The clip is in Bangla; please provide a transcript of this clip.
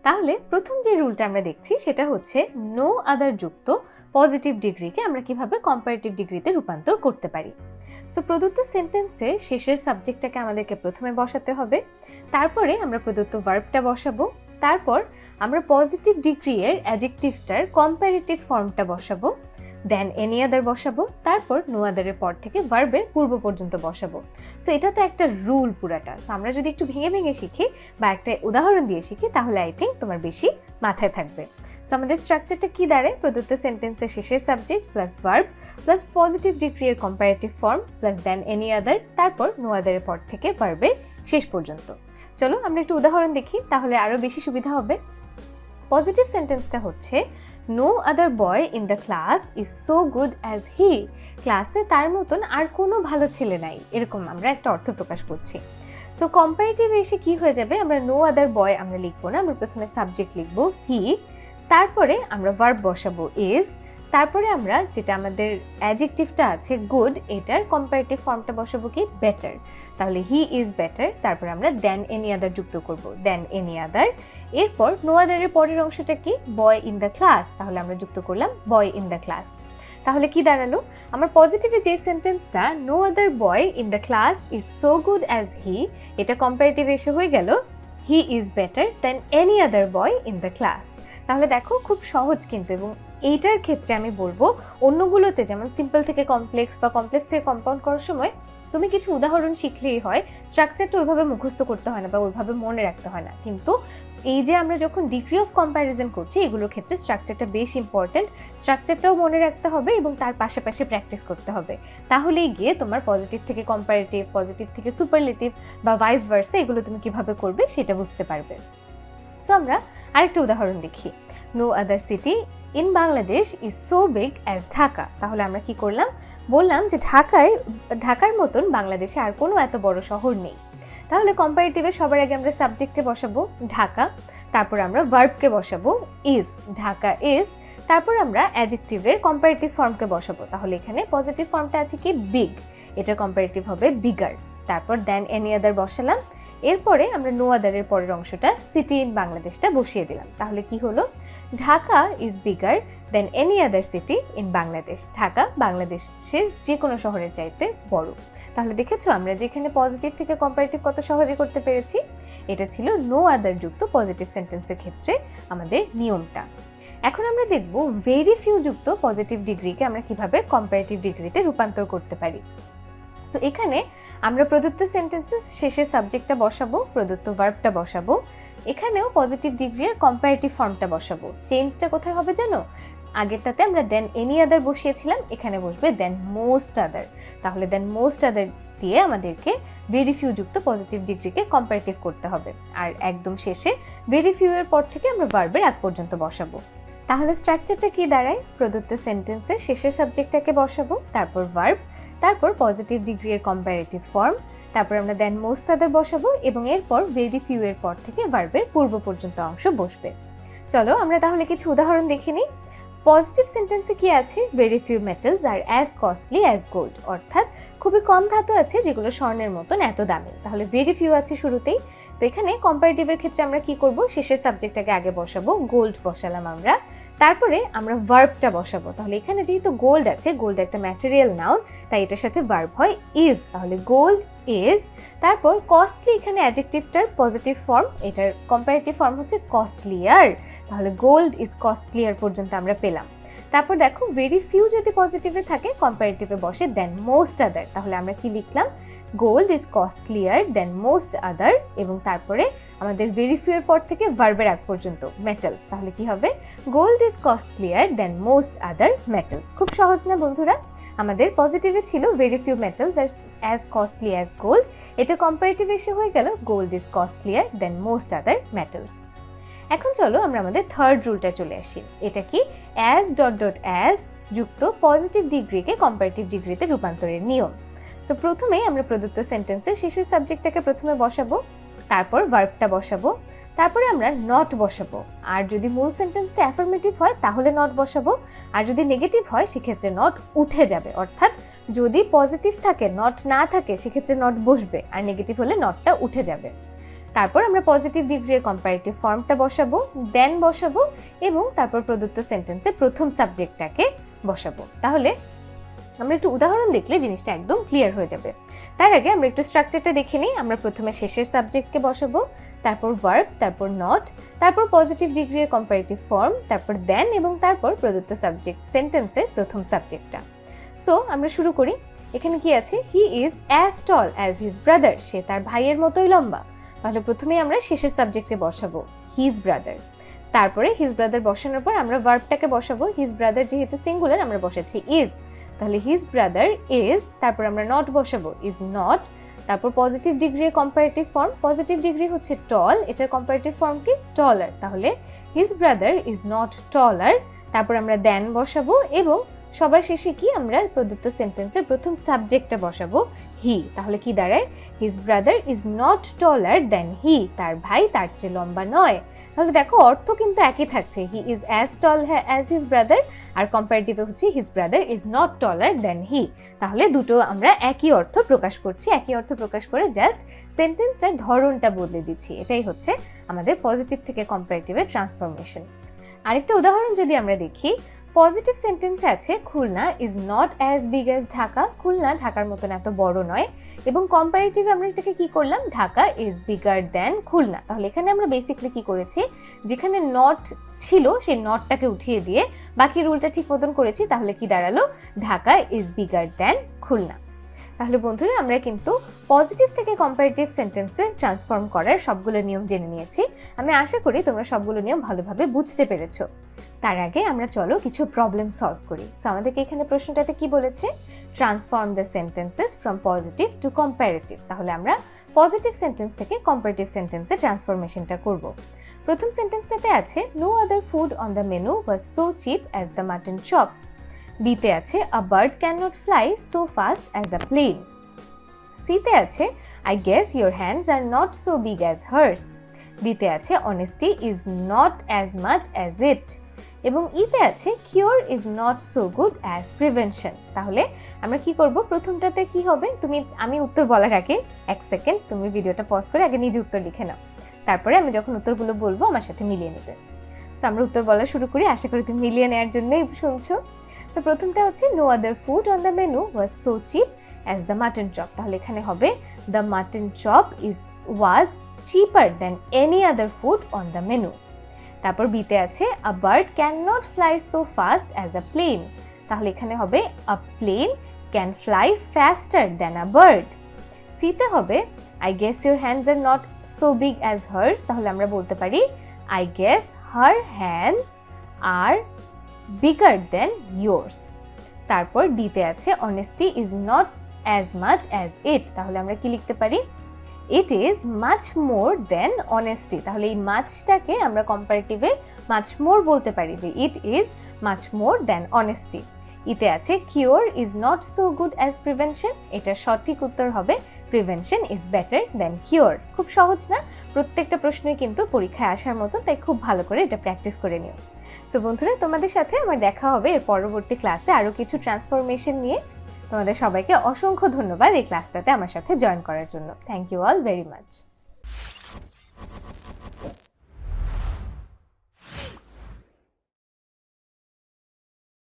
তাহলে প্রথম যে রুলটা আমরা দেখছি সেটা হচ্ছে নো আদার যুক্ত পজিটিভ ডিগ্রিকে আমরা কিভাবে কম্পারেটিভ ডিগ্রিতে রূপান্তর করতে পারি। সো প্রদত্ত সেন্টেন্সের শেষের সাবজেক্টটাকে আমাদেরকে প্রথমে বসাতে হবে, তারপরে আমরা প্রদত্ত ভার্বটা বসাবো, তারপর আমরা পজিটিভ ডিগ্রি এর অ্যাডজেক্টিভটার কম্পারেটিভ ফর্মটা বসাবো, দেন এনি আদার বসাবো, তারপর নো আদারের পর থেকে ভার্বের পূর্ব পর্যন্ত বসাবো। সো এটা তো একটা রুল পুরাটা। সো আমরা যদি একটু ভেঙে ভেঙে শিখি বা একটা উদাহরণ দিয়ে শিখি তাহলে আই থিঙ্ক তোমার বেশি মাথায় থাকবে। সো আমাদের স্ট্রাকচারটা কি দাঁড়ায়? প্রদত্ত সেন্টেন্সের শেষের subject plus verb plus positive degree এর comparative form plus than any other, তারপর নো আদারের পর থেকে ভার্বের শেষ পর্যন্ত। চলো আমরা একটু উদাহরণ দেখি, তাহলে আরো বেশি সুবিধা হবে। পজিটিভ সেন্টেন্সটা হচ্ছে no other boy in the class is so good as he. ক্লাসে তার মতন আর কোনো ভালো ছেলে নাই, এরকম আমরা একটা অর্থ প্রকাশ করছি। সো কম্পারেটিভ এসে কি হয়ে যাবে? আমরা নো আদার বয় আমরা লিখবো না, আমরা প্রথমে সাবজেক্ট লিখবো হি, তারপরে আমরা ভার্ব বসাবো ইজ, তারপরে আমরা যেটা আমাদের অ্যাডজেক্টিভটা আছে গুড, এটার কম্পারেটিভ ফর্মটা বসাবো কি বেটার। তাহলে হি ইজ বেটার, তারপর আমরা দেন এনি আদার যুক্ত করব, দেন এনি আদার। এরপর নো আদারের পরের অংশটা কি? বয় ইন দ্য ক্লাস, তাহলে আমরা যুক্ত করলাম বয় ইন দ্য ক্লাস। তাহলে কি দাঁড়ালো? আমার পজিটিভে যে সেন্টেন্সটা no other boy in the class is so good as he, এটা কম্পারেটিভ এসে হয়ে গেল he is better than any other boy in the class. তাহলে দেখো খুব সহজ কিন্তু, এবং এইটার ক্ষেত্রে আমি বলবো অন্যগুলোতে যেমন সিম্পল থেকে কমপ্লেক্স বা কমপ্লেক্স থেকে কম্পাউন্ড করার সময় তুমি কিছু উদাহরণ শিখলেই হয়, স্ট্রাকচারটা ওইভাবে মুখস্থ করতে হয় না বা ওইভাবে মনে রাখতে হয় না। কিন্তু এই যে আমরা যখন ডিগ্রি অফ কম্প্যারিজন করছি এগুলোর ক্ষেত্রে স্ট্রাকচারটা বেশ ইম্পর্টেন্ট, স্ট্রাকচারটাও মনে রাখতে হবে এবং তার পাশাপাশি প্র্যাকটিস করতে হবে। তাহলেই গিয়ে তোমার পজিটিভ থেকে কম্পারেটিভ, পজিটিভ থেকে সুপারলেটিভ বা ভাইস ভার্সা এগুলো তুমি কিভাবে করবে সেটা বুঝতে পারবে। সো আমরা আরেকটা উদাহরণ দেখি। No other city in Bangladesh is so big as Dhaka. তাহলে আমরা কি করলাম? বললাম যে ঢাকার মতন বাংলাদেশে আর কোনো এত বড় শহর নেই। তাহলে কম্পারেটিভে সবার আগে আমরা সাবজেক্টকে বসাবো ঢাকা, তারপর আমরা ভার্বকে বসাবো ইজ, ঢাকা ইজ, তারপর আমরা অ্যাডজেক্টিভের কম্পারেটিভ ফর্মকে বসাবো। তাহলে এখানে পজিটিভ ফর্মটা আছে কি বিগ, এটা কম্পারেটিভ হবে বিগার, তারপর দেন এনি আদার বসালাম। এরপরে আমরা নো আদারের পরের অংশটা সিটি ইন বাংলাদেশটা বসিয়ে দিলাম। তাহলে কি হলো? Dhaka is bigger then any other city in Bangladesh. Dhaka বাংলাদেশের যে কোনো শহরের চাইতে বড়। তাহলে দেখেছো আমরা যেখানে পজিটিভ থেকে কম্পারেটিভ কত সহজে করতে পেরেছি। এটা ছিল নো আদার যুক্ত পজিটিভ সেন্টেন্সের ক্ষেত্রে আমাদের নিয়মটা। এখন আমরা দেখব ভেরি ফিউ যুক্ত পজিটিভ ডিগ্রিকে আমরা কিভাবে কম্পারেটিভ ডিগ্রিতে রূপান্তর করতে পারি। সো এখানে আমরা প্রদত্ত সেন্টেন্সেস শেষের সাবজেক্টটা বসাবো, প্রদত্ত ভার্বটা বসাবো, এখানেও পজিটিভ ডিগ্রি এর কম্পারেটিভ ফর্মটা বসাবো। চেঞ্জটা কোথায় হবে জানো? আগেরটাতে আমরা দেন এনি আদার বসিয়েছিলাম, এখানে বসবে দেন মোস্ট আদার। তাহলে দেন মোস্ট আদার দিয়ে আমাদেরকে ভেরি ফিউ যুক্ত পজিটিভ ডিগ্রিকে কম্পারেটিভ করতে হবে, আর একদম শেষে ভেরি ফিউ এর পর থেকে আমরা ভার্বের আগ পর্যন্ত বসাবো। তাহলে স্ট্রাকচারটা কি দাঁড়ায়? প্রদত্ত সেন্টেন্সের শেষের সাবজেক্টটাকে বসাবো, তারপর ভার্ব, তারপর পজিটিভ ডিগ্রি এর কম্পারেটিভ ফর্ম, তারপর আমরা দেন মোস্ট আদার বসাবো এবং এরপর ভেরি ফিউ এর পর থেকে ভার্বের পূর্ব পর্যন্ত অংশ বসবে। চলো আমরা তাহলে কিছু উদাহরণ দেখে নিই। পজিটিভ সেন্টেন্সে কি আছে? Very few metals are as costly as gold, অর্থাৎ খুবই কম ধাতু আছে যেগুলো স্বর্ণের মতন এত দামি। তাহলে ভেরি ফিউ আছে শুরুতেই। তো এখানে কম্পারেটিভের ক্ষেত্রে আমরা কি করব? শেষের সাবজেক্টটাকে আগে বসাবো, গোল্ড বসালাম আমরা, তারপরে আমরা ভার্বটা বসাবো। তাহলে এখানে যেহেতু গোল্ড আছে, গোল্ড একটা ম্যাটেরিয়াল নাউন, তাই এটার সাথে ভার্ব হয় ইজ, তাহলে গোল্ড ইজ। তারপর কস্টলি, এখানে অ্যাডজেক্টিভটার পজিটিভ ফর্ম, এটার কম্পারেটিভ ফর্ম হচ্ছে কস্টলিয়ার, তাহলে গোল্ড ইজ কস্টলিয়ার পর্যন্ত আমরা পেলাম। তারপর দেখো ভেরি ফিউ যদি পজিটিভে থাকে কম্পারেটিভে বসে দেন মোস্ট আদার, তাহলে আমরা কি লিখলাম? Gold is costlier than most other, এবং তারপরে আমাদের ভেরি ফিউ এর পর থেকে ভার্বের আগ পর্যন্ত মেটালস, তাহলে কি হবে? Gold is costlier than most other metals. খুব সহজ না বন্ধুরা? আমাদের পজিটিভে ছিল very few metals are as costly as gold, এটা কম্পারেটিভ এসে হয়ে গেল gold is costlier than most other metals. এখন চলো আমরা আমাদের থার্ড রুলটা চলে আসি। এটা কি? অ্যাজ ডট ডট অ্যাজ যুক্ত পজিটিভ ডিগ্রিকে কম্পারেটিভ ডিগ্রিতে রূপান্তরের নিয়ম। সো প্রথমেই আমরা প্রদত্ত সেন্টেন্সের শেষের সাবজেক্টটাকে প্রথমে বসাবো, তারপর ভার্বটা বসাবো, তারপরে আমরা নট বসাবো। আর যদি মূল সেন্টেন্সটা অ্যাফার্মেটিভ হয় তাহলে নট বসাবো, আর যদি নেগেটিভ হয় সেক্ষেত্রে নট উঠে যাবে। অর্থাৎ যদি পজিটিভ থাকে নট না থাকে সেক্ষেত্রে নট বসবে, আর নেগেটিভ হলে নটটা উঠে যাবে। তারপর আমরা পজিটিভ ডিগ্রির কম্পারেটিভ ফর্মটা বসাবো, দেন বসাবো এবং তারপর প্রদত্ত সেন্টেন্সে প্রথম সাবজেক্টটাকে বসাবো। তাহলে আমরা একটু উদাহরণ দেখলে জিনিসটা একদম ক্লিয়ার হয়ে যাবে। তার আগে আমরা একটু স্ট্রাকচারটা দেখে নিই। আমরা প্রথমে শেষের সাবজেক্টকে বসাবো, তারপর ভার্ব, তারপর নট, তারপর পজিটিভ ডিগ্রির কম্পারেটিভ ফর্ম, তারপর দেন এবং তারপর প্রদত্ত সাবজেক্ট সেন্টেন্সের প্রথম সাবজেক্টটা। সো আমরা শুরু করি। এখানে কি আছে? He is as tall as his brother, সে তার ভাইয়ের মতোই লম্বা। তাহলে প্রথমেই আমরা শেষের সাবজেক্টে বসাবো হিজ ব্রাদার। তারপরে হিজ ব্রাদার বসানোর পর আমরা ভার্বটাকে বসাবো। হিজ ব্রাদার যেহেতু সিঙ্গুলার আমরা বসাচ্ছি ইজ, তাহলে হিজ ব্রাদার ইজ, তারপর আমরা নট বসাবো ইজ নট, তারপর পজিটিভ ডিগ্রির কম্পারেটিভ ফর্ম, পজিটিভ ডিগ্রি হচ্ছে টল, এটার কম্পারেটিভ ফর্ম কি? টলার। তাহলে হিজ ব্রাদার ইজ নট টলার, তারপর আমরা দেন বসাবো এবং সবার শেষে কি আমরা প্রদত্ত সেন্টেন্সের প্রথম সাবজেক্টটা বসাবো হি। তাহলে কি দাঁড়ায়? His brother is not taller than he, তার ভাই তার চেয়ে লম্বা নয়। তাহলে দেখো অর্থ কিন্তু একই থাকছে, he is as tall as his brother, আর কম্পারেটিভে হচ্ছে his brother is not taller than he. তাহলে দুটো আমরা একই অর্থ প্রকাশ করছি, একই অর্থ প্রকাশ করে জাস্ট সেন্টেন্সটার ধরনটা বদলে দিচ্ছি। এটাই হচ্ছে আমাদের পজিটিভ থেকে কম্পারেটিভের ট্রান্সফরমেশন। আরেকটা উদাহরণ যদি আমরা দেখি, পজিটিভ সেন্টেন্সে আছে Khulna is not as big as Dhaka, Khulna ঢাকার মতন এত বড় নয়। এবং কম্পারেটিভে আমরা এটাকে কি করলাম? Dhaka is bigger than Khulna. তাহলে এখানে আমরা বেসিক্যালি কি করেছি, যেখানে নট ছিল সেই নটটাকে উঠিয়ে দিয়ে বাকি রুলটা ঠিক মতন করেছি। তাহলে কি দাঁড়ালো? Dhaka is bigger than Khulna. তাহলে বন্ধুরা আমরা কিন্তু পজিটিভ থেকে কম্পারেটিভ সেন্টেন্সে ট্রান্সফর্ম করার সবগুলো নিয়ম জেনে নিয়েছি। আমি আশা করি তোমরা সবগুলো নিয়ম ভালোভাবে বুঝতে পেরেছো। তার আগে আমরা চলো কিছু প্রবলেম সলভ করি। সো আমাদেরকে এখানে প্রশ্নটাতে কি বলেছে? Transform the sentences from positive to comparative. তাহলে আমরা পজিটিভ সেন্টেন্স থেকে কম্পারেটিভ সেন্টেন্সে ট্রান্সফরমেশনটা করব। প্রথম সেন্টেন্সটাতে আছে no other food on the menu was so cheap as the mutton chop. বিতে আছে a bird can not fly so fast as a plane. সিতে আছে I guess your hands are not so big as hers. ডিতে আছে honesty is not as much as it. এবং ইতে আছে cure is not so good as prevention. তাহলে আমরা কি করব? প্রথমটাতে কি হবে? আমি উত্তর বলার আগে এক সেকেন্ড তুমি ভিডিওটা পজ করে আগে নিজে উত্তর লিখে নাও, তারপরে আমি যখন উত্তরগুলো বলবো আমার সাথে মিলিয়ে নেবে। সো আমরা উত্তর বলা শুরু করি, আশা করি তুমি মিলিয়ে নেওয়ার জন্যই শুনছো। সো প্রথমটা হচ্ছে no other food on the menu was so cheap as the mutton chop. তাহলে এখানে হবে the mutton chop was cheaper than any other food on the menu. তারপর বিতে আছে a bird can not fly so fast as a plane. তাহলে এখানে হবে a plane can fly faster than a bird. সিতে হবে I guess your hands are not so big as hers. তাহলে আমরা বলতে পারি I guess her hands are bigger than yours. তারপর ডিতে আছে honesty is not as much as it. তাহলে আমরা কি লিখতে পারি? It is much more than honesty. তাহলে এই মাচটাকে আমরা কম্পারেটিভে মাচ মোর বলতে পারি যে it is much more than honesty. ইতে আছে cure is not so good as prevention. এটার সঠিক উত্তর হবে prevention is better than cure. খুব সহজ না? প্রত্যেকটা প্রশ্নই কিন্তু পরীক্ষায় আসার মতো, তাই খুব ভালো করে এটা প্র্যাকটিস করে নিও। সো বন্ধুরা, তোমাদের সাথে আমার দেখা হবে এর পরবর্তী ক্লাসে আরও কিছু ট্রান্সফরমেশন নিয়ে। তোমাদের সবাইকে অসংখ্য ধন্যবাদ এই ক্লাসটাতে আমার সাথে জয়েন করার জন্য। Thank you all very much.